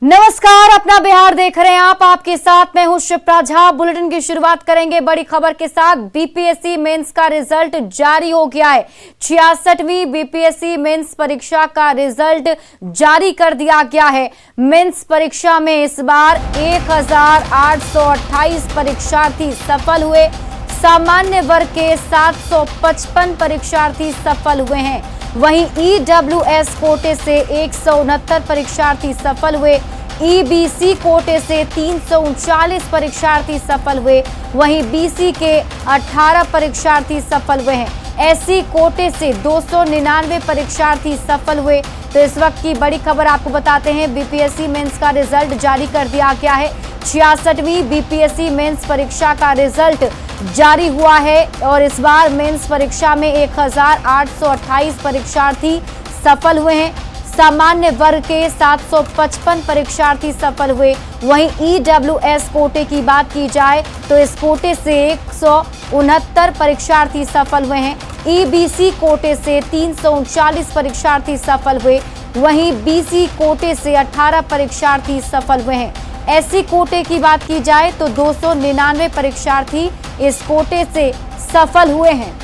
नमस्कार, अपना बिहार देख रहे हैं आप। आपके साथ मैं हूं शिप्रा झा। बुलेटिन की शुरुआत करेंगे बड़ी खबर के साथ। बीपीएससी मेंस का रिजल्ट जारी हो गया है। 66वीं बीपीएससी मेंस परीक्षा का रिजल्ट जारी कर दिया गया है। मेंस परीक्षा में इस बार 1828 परीक्षार्थी सफल हुए। सामान्य वर्ग के 755 परीक्षार्थी सफल हुए हैं। वहीं ईडब्ल्यूएस कोटे से 169 परीक्षार्थी सफल हुए। ईबीसी कोटे से 339 परीक्षार्थी सफल हुए। वहीं बीसी के 18 परीक्षार्थी सफल हुए हैं। एससी कोटे से 299 परीक्षार्थी सफल हुए। तो इस वक्त की बड़ी खबर आपको बताते हैं। बीपीएससी मेंस का रिजल्ट जारी कर दिया गया है। 66वीं बीपीएससी मेंस परीक्षा का रिजल्ट जारी हुआ है और इस बार मेंस परीक्षा में 1828 परीक्षार्थी सफल हुए हैं। सामान्य वर्ग के 755 परीक्षार्थी सफल हुए। वहीं ईडब्ल्यूएस कोटे की बात की जाए तो इस कोटे से 169 परीक्षार्थी सफल हुए हैं। ईबीसी कोटे से 339 परीक्षार्थी सफल हुए। वहीं बीसी कोटे से 18 परीक्षार्थी सफल हुए हैं। एससी कोटे की बात की जाए तो 299 परीक्षार्थी इस कोटे से सफल हुए हैं।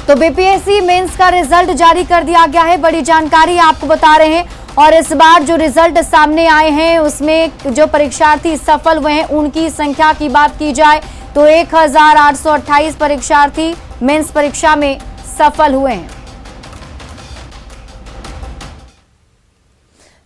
तो बीपीएससी मेंस का रिजल्ट जारी कर दिया गया है। बड़ी जानकारी आपको बता रहे हैं। और इस बार जो रिजल्ट सामने आए हैं उसमें जो परीक्षार्थी सफल हुए हैं उनकी संख्या की बात की जाए तो 1828 परीक्षार्थी मेंस परीक्षा में सफल हुए हैं।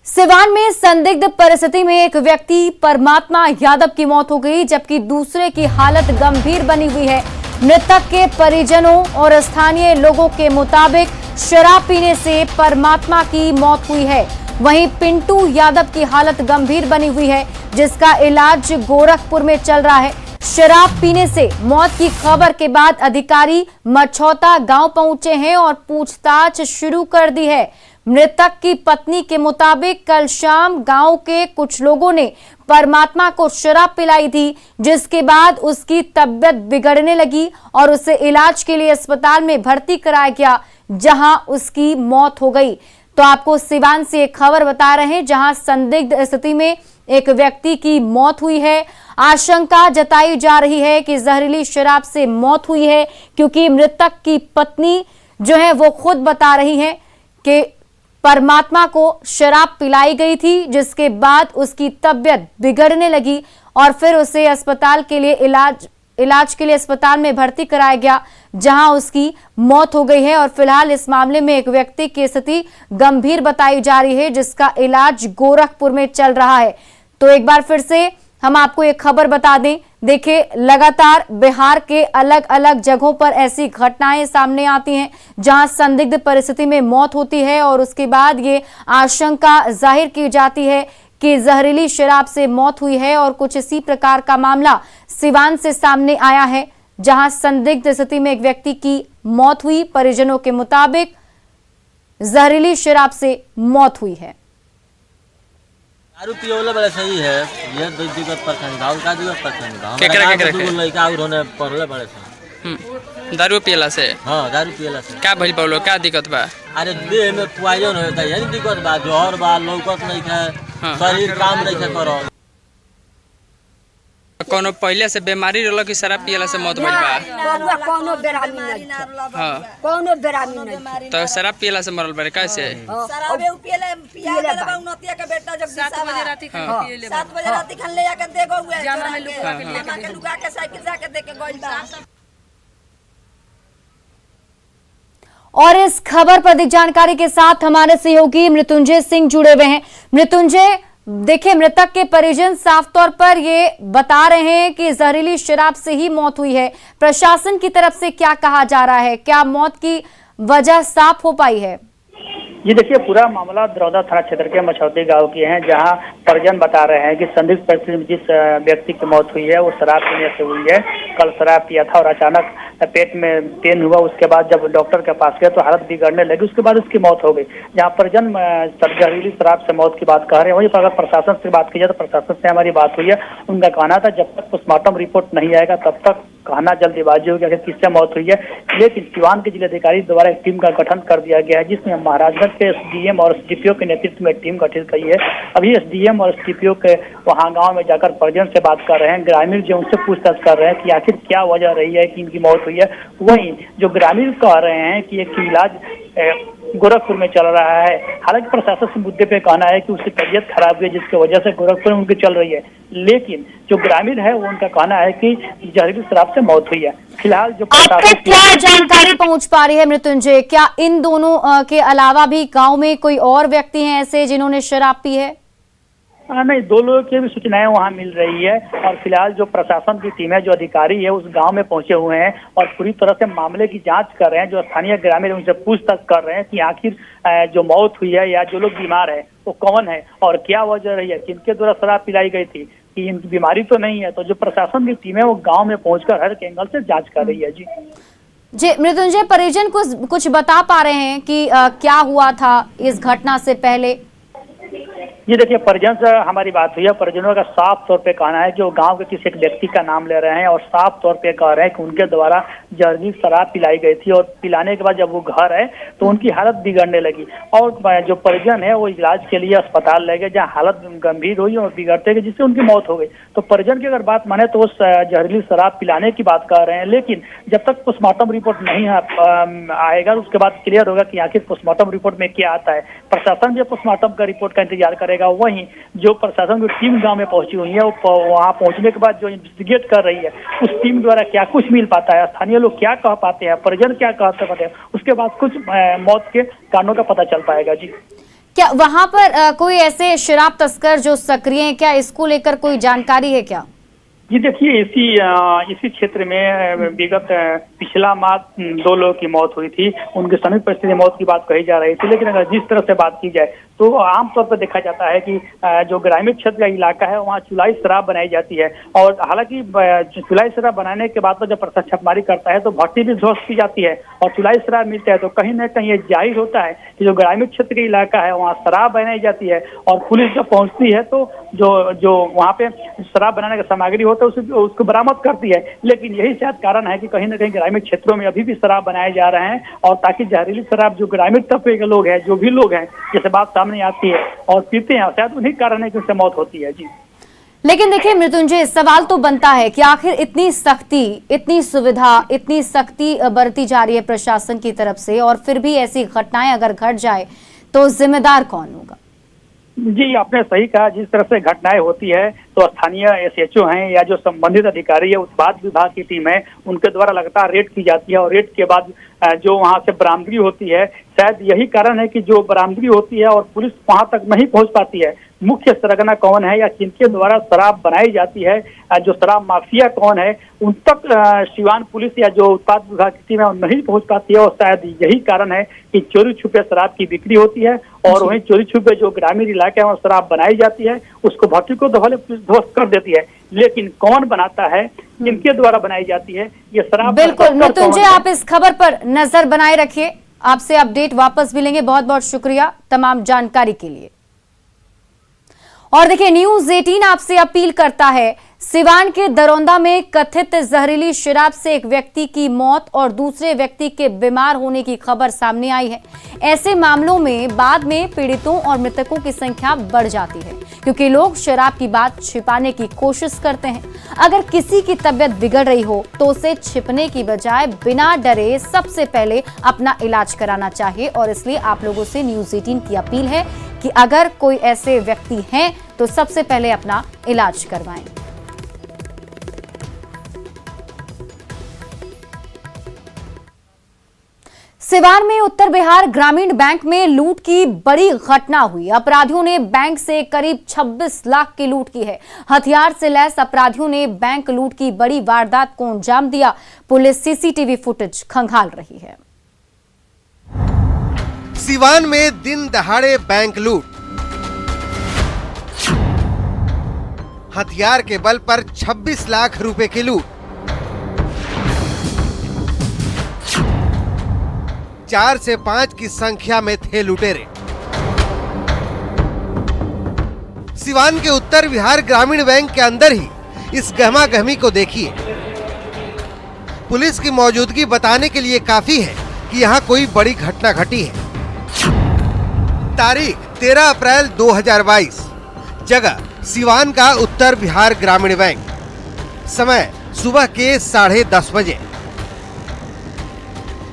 सिवान में संदिग्ध परिस्थिति में एक व्यक्ति परमात्मा यादव की मौत हो गई, जबकि दूसरे की हालत गंभीर बनी हुई है। मृतक के परिजनों और स्थानीय लोगों के मुताबिक शराब पीने से परमात्मा की मौत हुई है। वहीं पिंटू यादव की हालत गंभीर बनी हुई है, जिसका इलाज गोरखपुर में चल रहा है। शराब पीने से मौत की खबर के बाद अधिकारी मछौता गांव पहुंचे हैं और पूछताछ शुरू कर दी है। मृतक की पत्नी के मुताबिक कल शाम गांव के कुछ लोगों ने परमात्मा को शराब पिलाई थी, जिसके बाद उसकी तबीयत बिगड़ने लगी और उसे इलाज के लिए अस्पताल में भर्ती कराया गया, जहां उसकी मौत हो गई। तो आपको सिवान से एक खबर बता रहे हैं, जहां संदिग्ध स्थिति में एक व्यक्ति की मौत हुई है। आशंका जताई जा रही है कि जहरीली शराब से मौत हुई है, क्योंकि मृतक की पत्नी जो है वो खुद बता रही है कि परमात्मा को शराब पिलाई गई थी, जिसके बाद उसकी तबीयत बिगड़ने लगी और फिर उसे अस्पताल के लिए इलाज के लिए अस्पताल में भर्ती कराया गया, जहां उसकी मौत हो गई है। और फिलहाल इस मामले में एक व्यक्ति की स्थिति गंभीर बताई जा रही है, जिसका इलाज गोरखपुर में चल रहा है। तो एक बार फिर से हम आपको एक खबर बता दें। देखिए, लगातार बिहार के अलग अलग जगहों पर ऐसी घटनाएं सामने आती हैं जहां संदिग्ध परिस्थिति में मौत होती है और उसके बाद ये आशंका जाहिर की जाती है कि जहरीली शराब से मौत हुई है। और कुछ इसी प्रकार का मामला सिवान से सामने आया है, जहां संदिग्ध स्थिति में एक व्यक्ति की मौत हुई। परिजनों के मुताबिक जहरीली शराब से मौत हुई है। दारू पियोले बड़े सही है, ये दिक्कत परेशानी भाव का दिक्कत परेशानी भाव के लड़का और होने पड़ले बड़े से दारू पियला से। हां, दारू पियला से क्या भइल पाउलो, क्या दिक्कत बा? अरे देह में पॉइजन होता है, यही दिक्कत बा। जोहर बा, लौकत नहीं है, शरीर काम नहीं है करो। कोनो पहले से बीमारी रहल कि शराब पियला से मौत भइल बा? कोनो बेरामी नहीं। हां, कोनो बेरामी नहीं। तो शराब पियला से मरल बारे कैसे? शराब पिया के उन्नतिया के बेटा जब 7 बजे रात पिए 7 बजे रात खन ले जाके देखो हुए जामा में लुका के साइकिल जाके देख के गइल बा। और इस खबर पर अधिक जानकारी के साथ हमारे सहयोगी मृत्युंजय सिंह जुड़े हुए हैं। मृत्युंजय, देखिए, मृतक के परिजन साफ तौर पर ये बता रहे हैं कि जहरीली शराब से ही मौत हुई है। प्रशासन की तरफ से क्या कहा जा रहा है? क्या मौत की वजह साफ हो पाई है? जी देखिए, पूरा मामला दरौदा थाना क्षेत्र के मछौती गांव की है, जहां परिजन बता रहे हैं कि संदिग्ध परिस्थिति में जिस व्यक्ति की मौत हुई है वो शराब पीने से हुई है। कल शराब पिया था और अचानक पेट में पेन हुआ। उसके बाद जब डॉक्टर के पास गए तो हालत बिगड़ने लगी, उसके बाद उसकी मौत हो गई। जहां परिजन जहरीली शराब से मौत की बात कह रहे हैं, वहीं पर अगर प्रशासन से बात की जाए तो प्रशासन से हमारी बात हुई है। उनका कहना था जब तक पोस्टमार्टम रिपोर्ट नहीं आएगा तब तक कहना जल्दीबाजी हो गया कि किससे मौत हुई है, लेकिन सिवान के जिलाधिकारी द्वारा एक टीम का गठन कर दिया गया है, जिसमें महाराजगंज के एसडीएम और एसडीपीओ के नेतृत्व में टीम गठित की है। अभी एसडीएम और एसडीपीओ के वहां गांव में जाकर परिजन से बात कर रहे हैं, ग्रामीण जो उनसे पूछताछ कर रहे हैं कि आखिर क्या वजह रही है कि इनकी मौत हुई है। वहीं जो ग्रामीण कह रहे हैं कि एक इलाज गोरखपुर में चल रहा है। हालांकि प्रशासन से मुद्दे पे कहना है कि उसकी तबीयत खराब हुई जिसकी वजह से गोरखपुर में उनकी चल रही है, लेकिन जो ग्रामीण है वो उनका कहना है कि जहरीली शराब से मौत हुई है। फिलहाल जो आप तक क्या जानकारी पहुंच पा रही है मृत्युंजय, क्या इन दोनों के अलावा भी गांव में कोई और व्यक्ति हैं ऐसे जिन्होंने शराब पी है? नहीं, 2 लोगों की भी सूचनाएं वहां मिल रही है और फिलहाल जो प्रशासन की टीम है, जो अधिकारी है, उस गांव में पहुंचे हुए हैं और पूरी तरह से मामले की जांच कर रहे हैं। जो स्थानीय ग्रामीण उनसे पूछताछ कर रहे हैं कि आखिर जो मौत हुई है या जो लोग बीमार है वो कौन है और क्या वजह रही है, किनके द्वारा शराब पिलाई गई थी, कि इनकी बीमारी तो नहीं है। तो जो प्रशासन की टीम है वो गाँव में पहुंचकर हर एंगल से जाँच कर रही है। जी मृत्युंजय, परिजन कुछ बता पा रहे हैं कि क्या हुआ था इस घटना से पहले? ये देखिए, परिजन से हमारी बात हुई है। परिजनों का साफ तौर पे कहना है कि वो गांव के किसी एक व्यक्ति का नाम ले रहे हैं और साफ तौर पे कह रहे हैं कि उनके द्वारा जहरीली शराब पिलाई गई थी और पिलाने के बाद जब वो घर आए तो उनकी हालत बिगड़ने लगी और जो परिजन है वो इलाज के लिए अस्पताल ले गए, जहाँ हालत गंभीर हुई और बिगड़ते गए, जिससे उनकी मौत हो गई। तो परिजन की अगर बात माने तो वो जहरीली शराब पिलाने की बात कर रहे हैं, लेकिन जब तक पोस्टमार्टम रिपोर्ट नहीं आएगा उसके बाद क्लियर होगा कि आखिर पोस्टमार्टम रिपोर्ट में क्या आता है। प्रशासन जो पोस्टमार्टम का रिपोर्ट का इंतजार करेगा। वहीं जो प्रशासन की टीम गांव में पहुंची हुई है वो वहां पहुंचने के बाद जो इन्वेस्टिगेट कर रही है उस टीम द्वारा क्या कुछ मिल पाता है, स्थानीय लोग क्या कह पाते हैं, परिजन क्या कहते पाते हैं, उसके बाद कुछ मौत के कारणों का पता चल पाएगा। जी, क्या वहां पर कोई ऐसे शराब तस्कर जो सक्रिय हैं, क्या इसको लेकर कोई जानकारी है क्या? जी देखिए, इसी क्षेत्र में विगत पिछला माह 2 लोगों की मौत हुई थी। उनकी समीप परिस्थिति मौत की बात कही जा रही थी, लेकिन अगर जिस तरह से बात की जाए तो आमतौर पर देखा जाता है कि जो ग्रामीण क्षेत्र का इलाका है वहाँ चुलाई शराब बनाई जाती है और हालांकि चुलाई शराब बनाने के बाद तो जब प्रशासन छापेमारी करता है तो भट्टी भी ध्वस्त की जाती है और चुलाई शराब मिलता है। तो कहीं ना कहीं ये जाहिर होता है कि जो ग्रामीण क्षेत्र का इलाका है वहाँ शराब बनाई जाती है और पुलिस जब पहुँचती है तो जो वहाँ पे शराब बनाने का सामग्री होता है उसको बरामद करती है। लेकिन यही शायद कारण है कि कहीं ना कहीं ग्रामीण क्षेत्रों में अभी भी शराब बनाए जा रहे हैं और ताकि जहरीली शराब जो ग्रामीण तबके के लोग हैं, जो भी लोग हैं, जैसे बात सामने आती है और पीते हैं, शायद उन्हीं कारण है कि उससे मौत होती है। जी, लेकिन देखिए मृत्युंजय, सवाल तो बनता है कि आखिर इतनी सख्ती, इतनी सुविधा, इतनी सख्ती बरती जा रही है प्रशासन की तरफ से और फिर भी ऐसी घटनाएं अगर घट जाए तो जिम्मेदार कौन होगा? जी, आपने सही कहा। जिस तरह से घटनाएं होती है तो स्थानीय एसएचओ हैं या जो संबंधित अधिकारी है, उत्पाद विभाग की टीम है, उनके द्वारा लगातार रेड की जाती है और रेड के बाद जो वहां से बरामदगी होती है, शायद यही कारण है कि जो बरामदगी होती है और पुलिस वहां तक नहीं पहुंच पाती है। मुख्य सरगना कौन है या किनके द्वारा शराब बनाई जाती है, जो शराब माफिया कौन है, उन तक सिवान पुलिस या जो उत्पाद विभाग की टीम है नहीं पहुंच पाती है और शायद यही कारण है कि चोरी छुपे शराब की बिक्री होती है और वहीं चोरी छुपे जो ग्रामीण इलाके में शराब बनाई जाती है उसको भट्टी को ध्वस्त कर देती है। लेकिन कौन बनाता है, किनके द्वारा बनाई जाती है ये शराब? बिल्कुल मृत्युंजय, आप इस खबर पर नजर बनाए रखिए, आपसे अपडेट वापस मिलेंगे। बहुत बहुत शुक्रिया तमाम जानकारी के लिए। और देखिए, न्यूज़ 18 आपसे अपील करता है, सिवान के दरौंदा में कथित जहरीली शराब से एक व्यक्ति की मौत और दूसरे व्यक्ति के बीमार होने की खबर सामने आई है। ऐसे मामलों में बाद में पीड़ितों और मृतकों की संख्या बढ़ जाती है क्योंकि लोग शराब की बात छिपाने की कोशिश करते हैं। अगर किसी की तबीयत बिगड़ रही हो तो उसे छिपने की बजाय बिना डरे सबसे पहले अपना इलाज कराना चाहिए और इसलिए आप लोगों से न्यूज़ 18 की अपील है कि अगर कोई ऐसे व्यक्ति हैं तो सबसे पहले अपना इलाज करवाएं। सिवान में उत्तर बिहार ग्रामीण बैंक में लूट की बड़ी घटना हुई। अपराधियों ने बैंक से करीब 26 लाख की लूट की है। हथियार से लैस अपराधियों ने बैंक लूट की बड़ी वारदात को अंजाम दिया। पुलिस सीसीटीवी फुटेज खंगाल रही है। सिवान में दिन दहाड़े बैंक लूट, हथियार के बल पर 26 लाख रुपए की लूट। 4 से 5 की संख्या में थे लुटेरे। सिवान के उत्तर बिहार ग्रामीण बैंक के अंदर ही इस गहमा गहमी को देखिए। पुलिस की मौजूदगी बताने के लिए काफी है कि यहाँ कोई बड़ी घटना घटी है। तारीख 13 अप्रैल 2022, जगह सिवान का उत्तर बिहार ग्रामीण बैंक, समय सुबह के 10:30 बजे।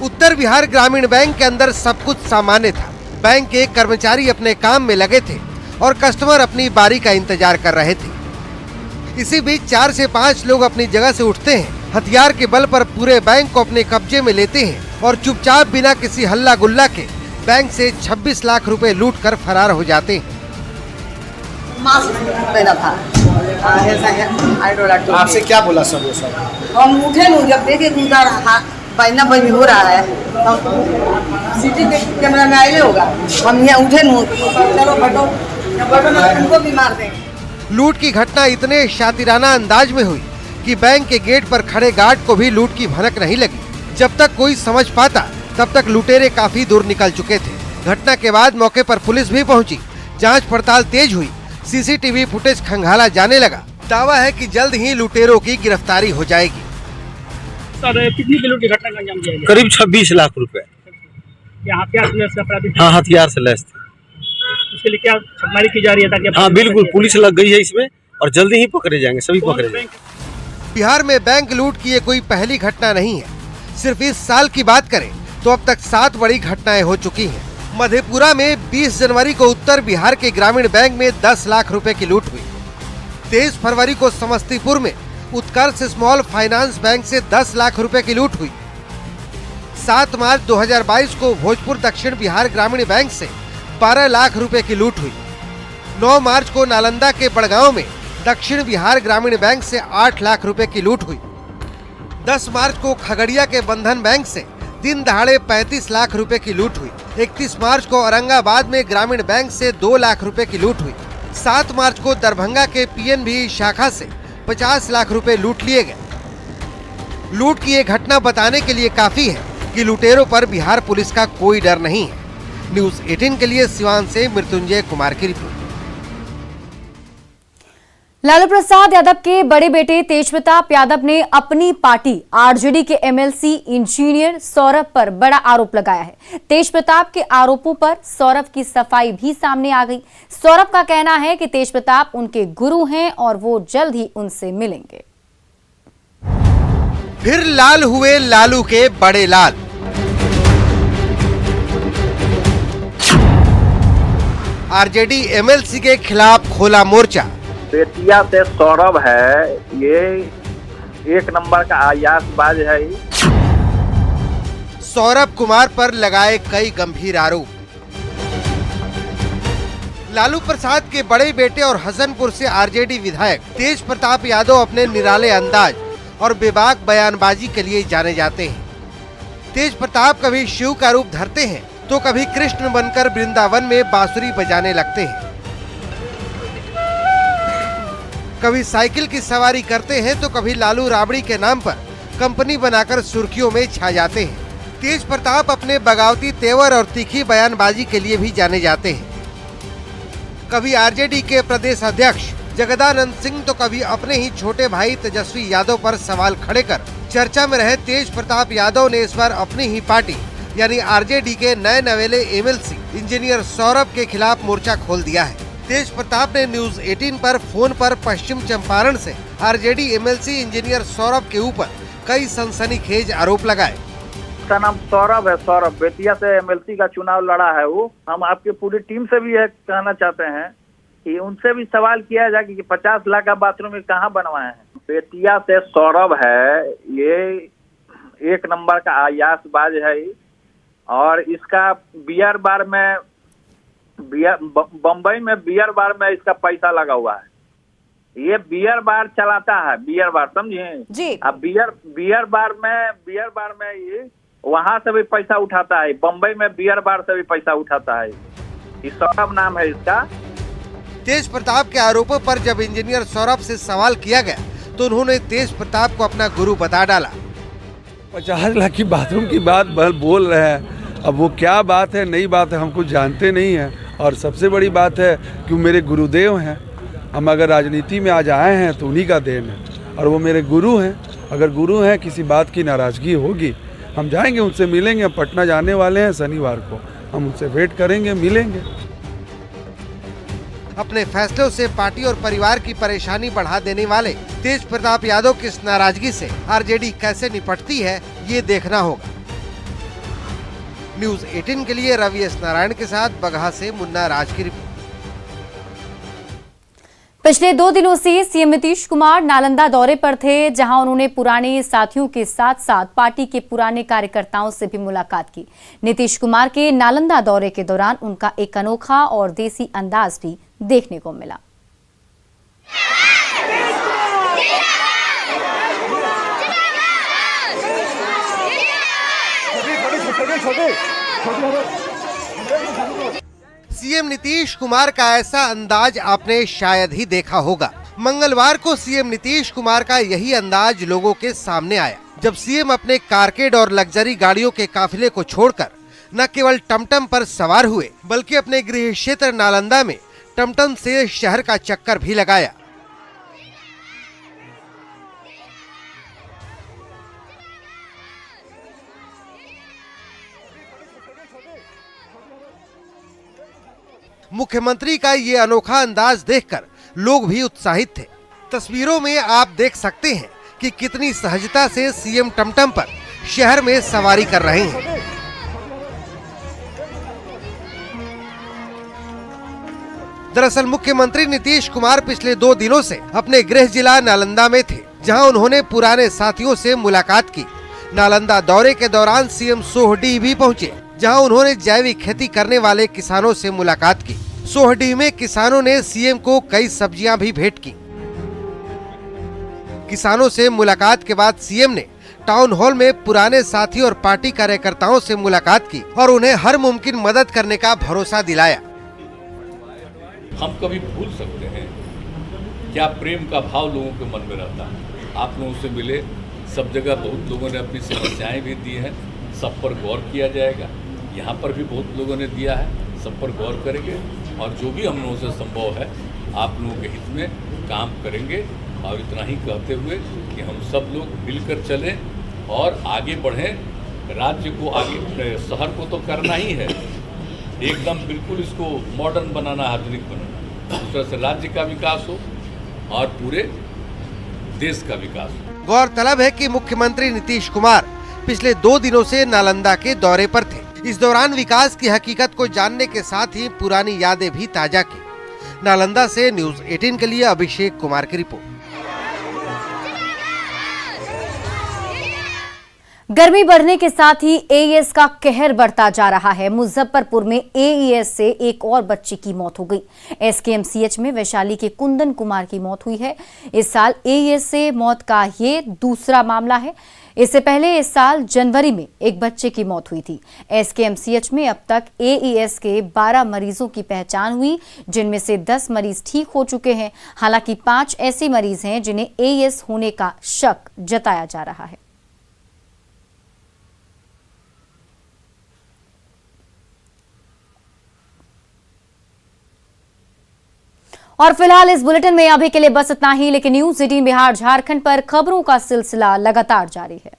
उत्तर बिहार ग्रामीण बैंक के अंदर सब कुछ सामान्य था। बैंक के कर्मचारी अपने काम में लगे थे और कस्टमर अपनी बारी का इंतजार कर रहे थे। इसी बीच 4 से 5 लोग अपनी जगह से उठते हैं, हथियार के बल पर पूरे बैंक को अपने कब्जे में लेते हैं और चुपचाप बिना किसी हल्ला गुल्ला के बैंक से 26 लाख रुपए लूट कर फरार हो जाते हैं। आपसे क्या बोला सब वो सब? हम उठे नहीं, जब देखे उनका बहना बहनी हो रहा है, सीटी कैमरा में आए होगा, हम यहाँ उठे नहीं, चलो बटो उनको भी मार देंगे। लूट की घटना इतने शातिराना अंदाज में हुई कि बैंक के गेट पर खड़े गार्ड को भी लूट की भनक नहीं लगी। जब तक कोई समझ पाता तब तक लुटेरे काफी दूर निकल चुके थे। घटना के बाद मौके पर पुलिस भी पहुंची, जांच पड़ताल तेज हुई, सीसीटीवी फुटेज खंगाला जाने लगा। दावा है कि जल्द ही लुटेरों की गिरफ्तारी हो जाएगी। सर, कितनी किलो की घटना का अंजाम दिया गया? करीब 26 लाख रुपए। क्या हथियार से लैस अपराधी? हाँ, हथियार से लैस थे। उसके लिए क्या छापेमारी की जा रही है ताकि? हाँ बिल्कुल, पुलिस लग गई है इसमें और जल्दी ही पकड़े जाएंगे, सभी पकड़े जाएंगे। बिहार में बैंक लूट की ये कोई पहली घटना नहीं है। सिर्फ इस साल की बात करें तो अब तक 7 बड़ी घटनाएं हो चुकी हैं। मधेपुरा में 20 जनवरी को उत्तर बिहार के ग्रामीण बैंक में 10 लाख रुपए की लूट हुई। 23 फरवरी को समस्तीपुर में उत्कर्ष स्मॉल फाइनेंस बैंक से 10 लाख रुपए की लूट हुई। 7 मार्च 2022 को भोजपुर दक्षिण बिहार ग्रामीण बैंक से 12 लाख रुपए की लूट हुई। 9 मार्च को नालंदा के बड़गांव में दक्षिण बिहार ग्रामीण बैंक से 8 लाख रुपए की लूट हुई। 10 मार्च को खगड़िया के बंधन बैंक से दिन दहाड़े 35 लाख रुपए की लूट हुई। 31 मार्च को औरंगाबाद में ग्रामीण बैंक से 2 लाख रुपए की लूट हुई। 7 मार्च को दरभंगा के पीएनबी शाखा से 50 लाख रुपए लूट लिए गए। लूट की ये घटना बताने के लिए काफी है कि लुटेरों पर बिहार पुलिस का कोई डर नहीं है। न्यूज़ 18 के लिए सिवान से मृत्युंजय कुमार की रिपोर्ट। लालू प्रसाद यादव के बड़े बेटे तेजप्रताप यादव ने अपनी पार्टी आरजेडी के एमएलसी इंजीनियर सौरभ पर बड़ा आरोप लगाया है। तेजप्रताप के आरोपों पर सौरभ की सफाई भी सामने आ गई। सौरभ का कहना है कि तेजप्रताप उनके गुरु हैं और वो जल्द ही उनसे मिलेंगे। फिर लाल हुए लालू के बड़े लाल। आरजेडी एमएलसी के खिलाफ खोला मोर्चा। बेतिया से सौरभ है, ये 1 नंबर का आयासबाज है। सौरभ कुमार पर लगाए कई गंभीर आरोप। लालू प्रसाद के बड़े बेटे और हसनपुर से आरजेडी विधायक तेजप्रताप यादव अपने निराले अंदाज और बेबाक बयानबाजी के लिए जाने जाते हैं। तेजप्रताप कभी शिव का रूप धरते हैं तो कभी कृष्ण बनकर वृंदावन में बांसुरी बजाने लगते हैं। कभी साइकिल की सवारी करते हैं तो कभी लालू राबड़ी के नाम पर कंपनी बनाकर सुर्खियों में छा जाते हैं। तेजप्रताप अपने बगावती तेवर और तीखी बयानबाजी के लिए भी जाने जाते हैं। कभी आरजेडी के प्रदेश अध्यक्ष जगदानंद सिंह तो कभी अपने ही छोटे भाई तेजस्वी यादव पर सवाल खड़े कर चर्चा में रहे तेजप्रताप यादव ने इस बार अपनी ही पार्टी यानी आरजेडी के नए नवेले एमएलसी इंजीनियर सौरभ के खिलाफ मोर्चा खोल दिया है। तेजप्रताप ने न्यूज़ 18 पर फोन पर पश्चिम चंपारण से आरजेडी एमएलसी इंजीनियर सौरभ के ऊपर कई सनसनीखेज आरोप लगाए। उसका नाम सौरभ है, सौरभ बेतिया से एमएलसी का चुनाव लड़ा है वो। हम आपकी पूरी टीम से भी यह कहना चाहते हैं कि उनसे भी सवाल किया जाए कि 50 लाख का बाथरूम कहाँ बनवाए हैं। बेतिया से सौरभ है, ये 1 नंबर का आयासबाज है और इसका बियर बार में बम्बई में बियर बार में इसका पैसा लगा हुआ है। ये बियर बार चलाता है, बियर बार, समझे जी। अब बियर बार में ये वहां से भी पैसा उठाता है, बम्बई में बियर बार से भी पैसा उठाता है। ये सौरभ नाम है इसका। तेजप्रताप के आरोपों पर जब इंजीनियर सौरभ से सवाल किया गया तो उन्होंने तेजप्रताप को अपना गुरु बता डाला। 50 लाख की बाथरूम की बात बोल रहे हैं, अब वो क्या बात है, नई बात है, हम कुछ जानते नहीं हैं। और सबसे बड़ी बात है कि वो मेरे गुरुदेव हैं। हम अगर राजनीति में आज आए हैं तो उन्हीं का देन है और वो मेरे गुरु हैं। अगर गुरु हैं, किसी बात की नाराज़गी होगी, हम जाएंगे, उनसे मिलेंगे। हम पटना जाने वाले हैं शनिवार को, हम उनसे वेट करेंगे, मिलेंगे। अपने फैसलों से पार्टी और परिवार की परेशानी बढ़ा देने वाले तेज प्रताप यादव की इस नाराजगी से आरजेडी कैसे निपटती है, ये देखना होगा। न्यूज़ 18 के लिए रवि एस नारायण के साथ बगहा से मुन्ना राज की रिपोर्ट। पिछले 2 दिनों से सीएम नीतीश कुमार नालंदा दौरे पर थे, जहां उन्होंने पुराने साथियों के साथ साथ पार्टी के पुराने कार्यकर्ताओं से भी मुलाकात की। नीतीश कुमार के नालंदा दौरे के दौरान उनका एक अनोखा और देसी अंदाज भी देखने को मिला। सीएम नीतीश कुमार का ऐसा अंदाज आपने शायद ही देखा होगा। मंगलवार को सीएम नीतीश कुमार का यही अंदाज लोगों के सामने आया, जब सीएम अपने कारकेड और लग्जरी गाड़ियों के काफिले को छोड़कर न केवल टमटम पर सवार हुए, बल्कि अपने गृह क्षेत्र नालंदा में टमटम से शहर का चक्कर भी लगाया। मुख्यमंत्री का ये अनोखा अंदाज देखकर लोग भी उत्साहित थे। तस्वीरों में आप देख सकते हैं कि कितनी सहजता से सीएम टमटम पर शहर में सवारी कर रहे हैं। दरअसल मुख्यमंत्री नीतीश कुमार पिछले 2 दिनों से अपने गृह जिला नालंदा में थे, जहां उन्होंने पुराने साथियों से मुलाकात की। नालंदा दौरे के दौरान सीएम सोहडीह भी पहुंचे, जहां उन्होंने जैविक खेती करने वाले किसानों से मुलाकात की। सोहडीह में किसानों ने सीएम को कई सब्जियां भी भेंट की। किसानों से मुलाकात के बाद सीएम ने टाउन हॉल में पुराने साथी और पार्टी कार्यकर्ताओं से मुलाकात की और उन्हें हर मुमकिन मदद करने का भरोसा दिलाया। हम कभी भूल सकते हैं क्या प्रेम का भाव लोगों के मन में रहता है। आप लोगों से मिले, सब जगह बहुत लोगों ने अपनी समस्याएं भी दी हैं, सब पर गौर किया जाएगा। यहाँ पर भी बहुत लोगों ने दिया है, सब पर गौर करेंगे और जो भी हम लोगों से संभव है आप लोगों के हित में काम करेंगे। और इतना ही कहते हुए कि हम सब लोग मिलकर चलें और आगे बढ़ें। राज्य को आगे, शहर को तो करना ही है, एकदम बिल्कुल इसको मॉडर्न बनाना, आधुनिक बनाना, उस तरह से राज्य का विकास हो और पूरे देश का विकास हो। गौरतलब है कि मुख्यमंत्री नीतीश कुमार पिछले 2 दिनों से नालंदा के दौरे पर थे। इस दौरान विकास की हकीकत को जानने के साथ ही पुरानी यादें भी ताजा की। नालंदा से न्यूज़ 18 के लिए अभिषेक कुमार की रिपोर्ट। गर्मी बढ़ने के साथ ही एईएस का कहर बढ़ता जा रहा है। मुजफ्फरपुर में एईएस से एक और बच्ची की मौत हो गई। एसकेएमसीएच में वैशाली के कुंदन कुमार की मौत हुई है। इस साल एईएस से मौत का ये दूसरा मामला है। इससे पहले इस साल जनवरी में एक बच्चे की मौत हुई थी। एसकेएमसीएच में अब तक एईएस के 12 मरीजों की पहचान हुई, जिनमें से 10 मरीज ठीक हो चुके हैं। हालांकि 5 ऐसे मरीज हैं जिन्हें एईएस होने का शक जताया जा रहा है। और फिलहाल इस बुलेटिन में अभी के लिए बस इतना ही, लेकिन न्यूज़ 18 बिहार झारखंड पर खबरों का सिलसिला लगातार जारी है।